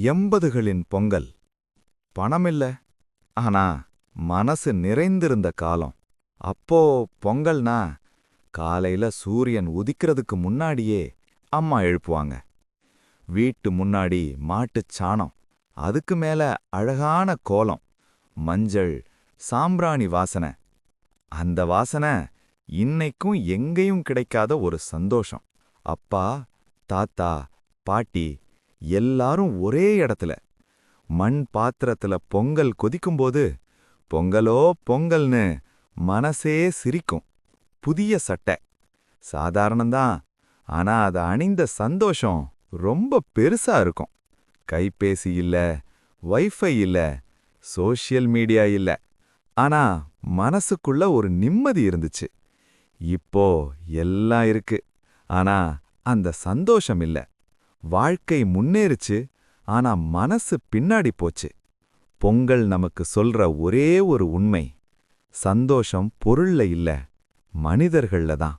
80களின் பொங்கல். பணமில்ல, ஆனா மனசு நிறைந்திருந்த காலம். அப்போ பொங்கல்னா காலையில சூரியன் உதிக்கிறதுக்கு முன்னாடியே அம்மா எழுப்புவாங்க. வீட்டு முன்னாடி மாட்டுச் சாணம், அதுக்கு மேல அழகான கோலம், மஞ்சள், சாம்பிராணி வாசனை. அந்த வாசனை இன்னைக்கும் எங்கேயும் கிடைக்காத ஒரு சந்தோஷம். அப்பா, தாத்தா, பாட்டி எல்லாரும் ஒரே இடத்துல மண் பாத்திரத்துல பொங்கல் கொதிக்கும்போது பொங்கலோ பொங்கல்னு மனசே சிரிக்கும். புதிய சட்டை சாதாரணம்தான், ஆனா அத அணிந்த சந்தோஷம் ரொம்ப பெருசா இருக்கும். கைபேசி இல்ல, வைஃபை இல்ல, சோஷியல் மீடியா இல்ல, ஆனா மனசுக்குள்ள ஒரு நிம்மதி இருந்துச்சு. இப்போ எல்லாம் இருக்கு, ஆனா அந்த சந்தோஷம் இல்ல. வாழ்க்கை முன்னேறுச்சு, ஆனா மனசு பின்னாடி போச்சு. பொங்கல் நமக்கு சொல்ற ஒரே ஒரு உண்மை, சந்தோஷம் பொருள்ல இல்ல, மனிதர்கள்ல தான்.